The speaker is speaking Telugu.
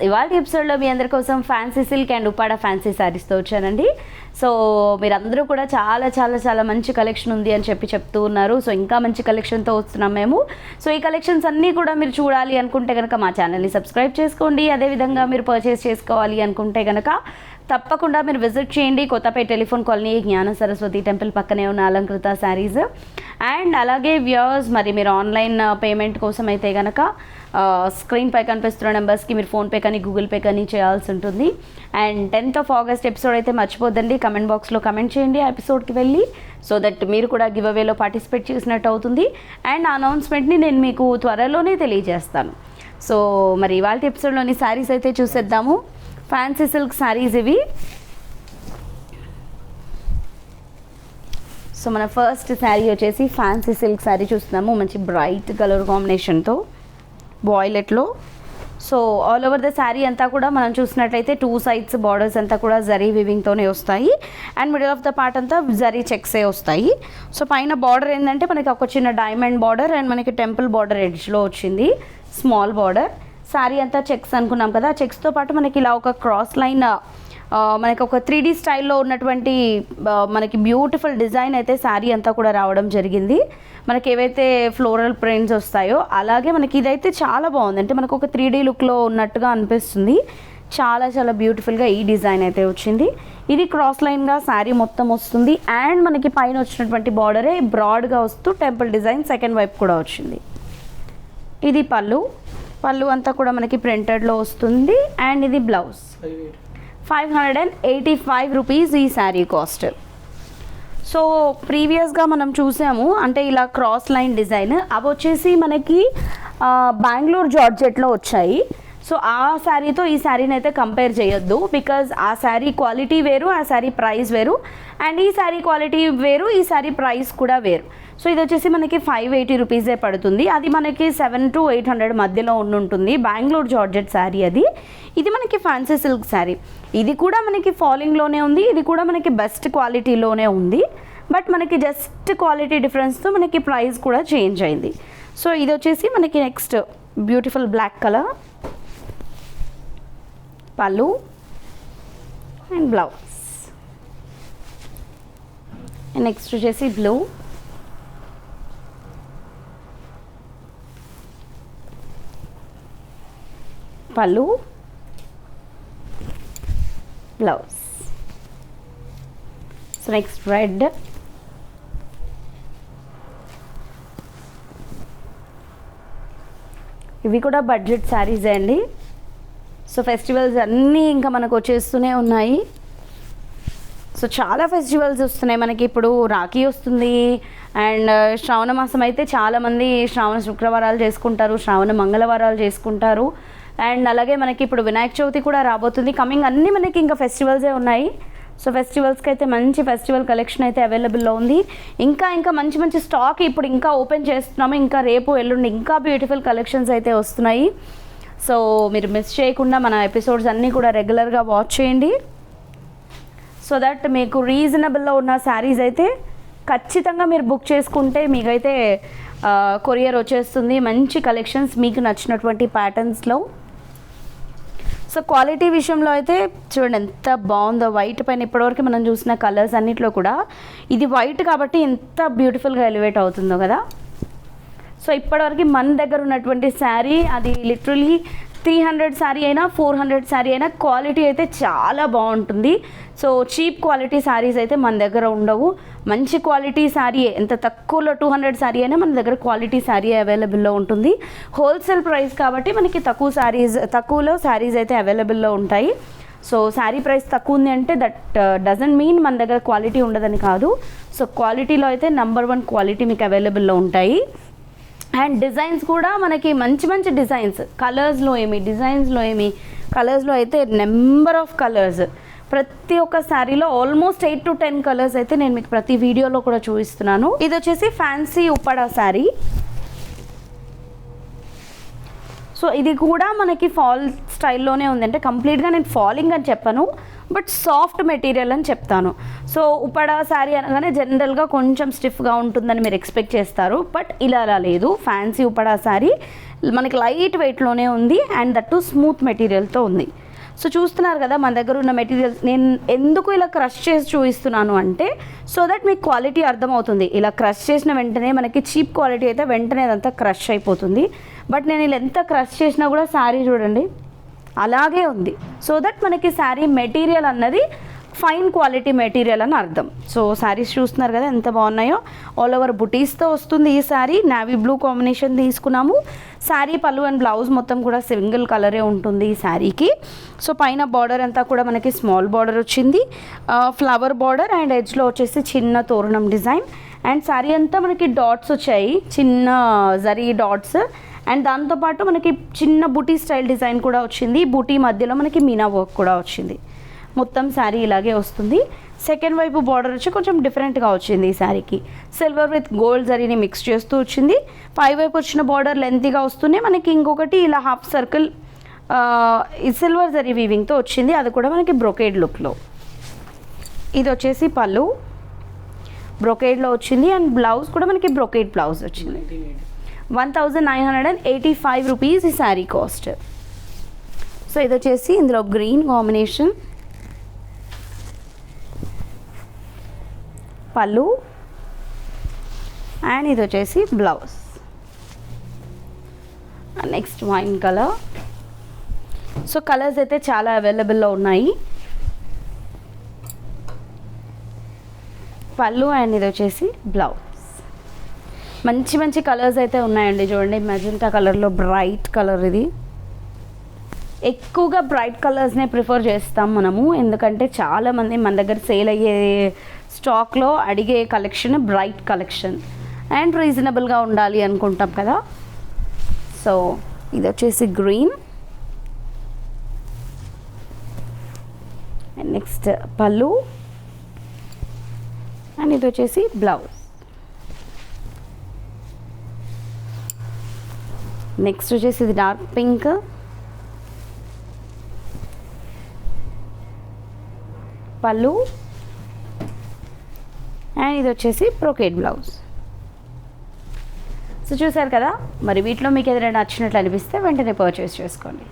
ఇవాళ ఎపిసోడ్లో మీ అందరి కోసం fancy silk and Uppada fancy శారీస్తో వచ్చానండి. సో మీరందరూ కూడా చాలా చాలా చాలా మంచి కలెక్షన్ ఉంది అని చెప్తూ ఉన్నారు. సో ఇంకా మంచి కలెక్షన్తో వస్తున్నాం మేము. సో ఈ కలెక్షన్స్ అన్నీ కూడా మీరు చూడాలి అనుకుంటే కనుక మా ఛానల్ని సబ్స్క్రైబ్ చేసుకోండి. అదేవిధంగా మీరు పర్చేస్ చేసుకోవాలి అనుకుంటే కనుక తప్పకుండా మీరు విజిట్ చేయండి. కొత్తపేట టెలిఫోన్ కాలనీ జ్ఞాన సరస్వతి టెంపుల్ పక్కనే ఉన్న అలంకృత శారీస్. అండ్ అలాగే వ్యూవర్స్, మరి మీరు ఆన్లైన్ పేమెంట్ కోసం అయితే కనుక స్క్రీన్పై కనిపిస్తున్న నెంబర్స్కి మీరు ఫోన్పే కానీ గూగుల్ పే కానీ చేయాల్సి ఉంటుంది. అండ్ 10th August ఎపిసోడ్ అయితే మర్చిపోద్దండి. కమెంట్ బాక్స్లో కమెంట్ చేయండి ఆ ఎపిసోడ్కి వెళ్ళి, సో దట్ మీరు కూడా గివ్ అవేలో పార్టిసిపేట్ చేసినట్టు అవుతుంది. అండ్ ఆ అనౌన్స్మెంట్ని నేను మీకు త్వరలోనే తెలియజేస్తాను. సో మరి ఇవాళ ఎపిసోడ్లోని శారీస్ అయితే చూసేద్దాము. ఫ్యాన్సీ సిల్క్ శారీస్ ఇవి. సో మన ఫస్ట్ శారీ వచ్చేసి ఫ్యాన్సీ సిల్క్ శారీ చూస్తున్నాము. మంచి బ్రైట్ కలర్ కాంబినేషన్తో వాయిలెట్లో. So all over the sari అంతా కూడా మనం చూసినట్లయితే 2 sides బార్డర్స్ అంతా కూడా జరీ వివింగ్తోనే వస్తాయి. And middle of the part అంతా జరీ చెక్సే వస్తాయి. సో పైన బార్డర్ ఏంటంటే మనకి ఒక చిన్న డైమండ్ బార్డర్ అండ్ మనకి టెంపుల్ బార్డర్ ఎడ్జ్లో వచ్చింది, స్మాల్ బార్డర్. శారీ అంతా చెక్స్ అనుకున్నాం కదా, చెక్స్తో పాటు మనకి ఇలా ఒక క్రాస్ లైన్, మనకి ఒక 3D స్టైల్లో ఉన్నటువంటి మనకి బ్యూటిఫుల్ డిజైన్ అయితే శారీ అంతా కూడా రావడం జరిగింది. మనకి ఏవైతే ఫ్లోరల్ ప్రింట్స్ వస్తాయో అలాగే మనకి ఇదైతే చాలా బాగుంది. అంటే మనకు ఒక 3D లుక్లో ఉన్నట్టుగా అనిపిస్తుంది. చాలా చాలా బ్యూటిఫుల్గా ఈ డిజైన్ అయితే వచ్చింది. ఇది క్రాస్ లైన్గా శారీ మొత్తం వస్తుంది. అండ్ మనకి పైన వచ్చినటువంటి బార్డరే బ్రాడ్గా వస్తూ టెంపుల్ డిజైన్ సెకండ్ వైపు కూడా వచ్చింది. ఇది పళ్ళు అంతా కూడా మనకి ప్రింటెడ్లో వస్తుంది. అండ్ ఇది బ్లౌజ్. 585 రూపీస్ ఈ శారీ కాస్ట్. సో ప్రీవియస్గా మనం చూసాము అంటే ఇలా క్రాస్ లైన్ డిజైన్, అవి వచ్చేసి మనకి బెంగళూరు జార్జెట్లో వచ్చాయి. సో ఆ శారీతో ఈ శారీని అయితే కంపేర్ చేయొద్దు, బికాజ్ ఆ శారీ క్వాలిటీ వేరు, ఆ శారీ ప్రైస్ వేరు. అండ్ ఈ శారీ క్వాలిటీ వేరు, ఈ శారీ ప్రైస్ కూడా వేరు. సో ఇది వచ్చేసి మనకి 580 రూపీసే పడుతుంది. అది మనకి 700 to 800 మధ్యలో ఉంటుంది. బెంగళూరు జార్జెట్ శారీ అది. ఇది మనకి ఫ్యాన్సీ సిల్క్ శారీ. ఇది కూడా మనకి ఫాలింగ్లోనే ఉంది, ఇది కూడా మనకి బెస్ట్ క్వాలిటీలోనే ఉంది. బట్ మనకి జస్ట్ క్వాలిటీ డిఫరెన్స్తో మనకి ప్రైస్ కూడా చేంజ్ అయింది. సో ఇది వచ్చేసి మనకి నెక్స్ట్ బ్యూటిఫుల్ బ్లాక్ కలర్ పళ్ళు అండ్ బ్లౌజ్. నెక్స్ట్ వచ్చేసి బ్లూ, పళ్ళు, బ్లౌజ్. సో నెక్స్ట్ రెడ్, ఇవి కూడా బడ్జెట్ శారీసే అండి. సో ఫెస్టివల్స్ అన్నీ ఇంకా మనకు వచ్చేస్తూనే ఉన్నాయి. సో చాలా ఫెస్టివల్స్ వస్తున్నాయి మనకి. ఇప్పుడు రాఖీ వస్తుంది అండ్ శ్రావణ మాసం అయితే చాలామంది శ్రావణ శుక్రవారాలు చేసుకుంటారు, శ్రావణ మంగళవారాలు చేసుకుంటారు. అండ్ అలాగే మనకి ఇప్పుడు వినాయక చవితి కూడా రాబోతుంది. కమింగ్ అన్నీ మనకి ఇంకా ఫెస్టివల్సే ఉన్నాయి. సో ఫెస్టివల్స్కి అయితే మంచి ఫెస్టివల్ కలెక్షన్ అయితే అవైలబుల్లో ఉంది. ఇంకా మంచి మంచి స్టాక్ ఇప్పుడు ఇంకా ఓపెన్ చేస్తున్నాము. ఇంకా రేపు ఎల్లుండి ఇంకా బ్యూటిఫుల్ కలెక్షన్స్ అయితే వస్తున్నాయి. సో మీరు మిస్ చేయకుండా మన ఎపిసోడ్స్ అన్నీ కూడా రెగ్యులర్గా వాచ్ చేయండి. సో దట్ మీకు రీజనబుల్లో ఉన్న శారీస్ అయితే ఖచ్చితంగా మీరు బుక్ చేసుకుంటే మీకైతే కొరియర్ వచ్చేస్తుంది. మంచి కలెక్షన్స్ మీకు నచ్చినటువంటి ప్యాటర్న్స్లో. సో క్వాలిటీ విషయంలో అయితే చూడండి ఎంత బాగుందో. వైట్ పైన ఇప్పటివరకు మనం చూసిన కలర్స్ అన్నిట్లో కూడా ఇది వైట్ కాబట్టి ఎంత బ్యూటిఫుల్గా ఎలివేట్ అవుతుందో కదా. సో ఇప్పటివరకు మన దగ్గర ఉన్నటువంటి శారీ అది లిటరలీ 300 శారీ అయినా 400 శారీ అయినా క్వాలిటీ అయితే చాలా బాగుంటుంది. సో చీప్ క్వాలిటీ శారీస్ అయితే మన దగ్గర ఉండవు. మంచి క్వాలిటీ శారీ ఎంత తక్కువలో 200 శారీ అయినా మన దగ్గర క్వాలిటీ శారీ అవైలబుల్లో ఉంటుంది. హోల్సేల్ ప్రైస్ కాబట్టి మనకి తక్కువలో శారీస్ అయితే అవైలబుల్లో ఉంటాయి. సో శారీ ప్రైస్ తక్కువ ఉంది అంటే దట్ డజంట్ మీన్ మన దగ్గర క్వాలిటీ ఉండదని కాదు. సో క్వాలిటీలో అయితే నెంబర్ 1 క్వాలిటీ మీకు అవైలబుల్లో ఉంటాయి. అండ్ డిజైన్స్ కూడా మనకి మంచి మంచి డిజైన్స్, కలర్స్లో ఏమి డిజైన్స్లో ఏమి కలర్స్లో అయితే నెంబర్ ఆఫ్ కలర్స్. ప్రతి ఒక్క శారీలో ఆల్మోస్ట్ 8 to 10 కలర్స్ అయితే నేను మీకు ప్రతి వీడియోలో కూడా చూపిస్తున్నాను. ఇది వచ్చేసి ఫ్యాన్సీ ఉప్పాడ శారీ. సో ఇది కూడా మనకి ఫాల్ స్టైల్లోనే ఉంది. అంటే కంప్లీట్గా నేను ఫాలింగ్ అని చెప్పను, బట్ సాఫ్ట్ మెటీరియల్ అని చెప్తాను. సో ఉప్పాడ శారీ అనగానే జనరల్గా కొంచెం స్టిఫ్గా ఉంటుందని మీరు ఎక్స్పెక్ట్ చేస్తారు, బట్ ఇలా అలా లేదు. ఫ్యాన్సీ ఉప్పాడ శారీ మనకి లైట్ వెయిట్లోనే ఉంది అండ్ దట్టు స్మూత్ మెటీరియల్తో ఉంది. సో చూస్తున్నారు కదా మన దగ్గర ఉన్న మెటీరియల్స్. నేను ఎందుకు ఇలా క్రష్ చేసి చూపిస్తున్నాను అంటే సో దట్ మీకు క్వాలిటీ అర్థమవుతుంది. ఇలా క్రష్ చేసిన వెంటనే మనకి చీప్ క్వాలిటీ అయితే వెంటనే అదంతా క్రష్ అయిపోతుంది. బట్ నేను ఇలా ఎంత క్రష్ చేసినా కూడా శారీ చూడండి అలాగే ఉంది. సో దట్ మనకి శారీ మెటీరియల్ అన్నది ఫైన్ క్వాలిటీ మెటీరియల్ అని అర్థం. సో శారీస్ చూస్తున్నారు కదా ఎంత బాగున్నాయో. ఆల్ ఓవర్ బుటీస్తో వస్తుంది ఈ శారీ. నావీ బ్లూ కాంబినేషన్ తీసుకున్నాము. శారీ పళ్ళు అండ్ బ్లౌజ్ మొత్తం కూడా సింగిల్ కలరే ఉంటుంది ఈ శారీకి. సో పైన బార్డర్ అంతా కూడా మనకి స్మాల్ బార్డర్ వచ్చింది, ఫ్లవర్ బార్డర్ అండ్ ఎడ్జ్లో వచ్చేసి చిన్న తోరణం డిజైన్. అండ్ శారీ అంతా మనకి డాట్స్ వచ్చాయి, చిన్న జరీ డాట్స్. అండ్ దాంతోపాటు మనకి చిన్న బూటీ స్టైల్ డిజైన్ కూడా వచ్చింది. బూటీ మధ్యలో మనకి మీనా వర్క్ కూడా వచ్చింది. మొత్తం శారీ ఇలాగే వస్తుంది. సెకండ్ వైపు బార్డర్ వచ్చి కొంచెం డిఫరెంట్గా వచ్చింది ఈ శారీకి. సిల్వర్ విత్ గోల్డ్ జరీని మిక్స్ చేస్తూ వచ్చింది. పై వైపు వచ్చిన బార్డర్ లెంతీగా వస్తూనే మనకి ఇంకొకటి ఇలా హాఫ్ సర్కిల్ ఈ సిల్వర్ జరీ వీవింగ్తో వచ్చింది. అది కూడా మనకి బ్రొకేడ్ లుక్లో. ఇది వచ్చేసి పళ్ళు బ్రొకేడ్లో వచ్చింది అండ్ బ్లౌజ్ కూడా మనకి బ్రొకేడ్ బ్లౌజ్ వచ్చింది. 1985 రూపీస్ ఈ శారీ కాస్ట్. సో ఇది వచ్చేసి ఇందులో గ్రీన్ కాంబినేషన్, పళ్ళు అండ్ ఇది వచ్చేసి blouse. Next wine colour. So colours అయితే చాలా అవైలబుల్లో ఉన్నాయి. పళ్ళు అండ్ ఇది వచ్చేసి బ్లౌజ్. మంచి మంచి కలర్స్ అయితే ఉన్నాయండి. చూడండి మెజెంటా కలర్లో బ్రైట్ కలర్. ఇది ఎక్కువగా బ్రైట్ కలర్స్నే ప్రిఫర్ చేస్తాం మనము, ఎందుకంటే చాలామంది మన దగ్గర సేల్ అయ్యే స్టాక్లో అడిగే కలెక్షన్ బ్రైట్ కలెక్షన్ అండ్ రీజనబుల్గా ఉండాలి అనుకుంటాం కదా. సో ఇది వచ్చేసి గ్రీన్ అండ్ నెక్స్ట్ పళ్ళు అండ్ ఇది వచ్చేసి బ్లౌజ్. నెక్స్ట్ వచ్చేసి ఇది డార్క్ పింక్, పళ్ళు అండ్ ఇది వచ్చేసి బ్రొకేడ్ బ్లౌజ్. సో చూసారు కదా, మరి వీటిలో మీకు ఏదైనా నచ్చినట్లు అనిపిస్తే వెంటనే పర్చేస్ చేసుకోండి.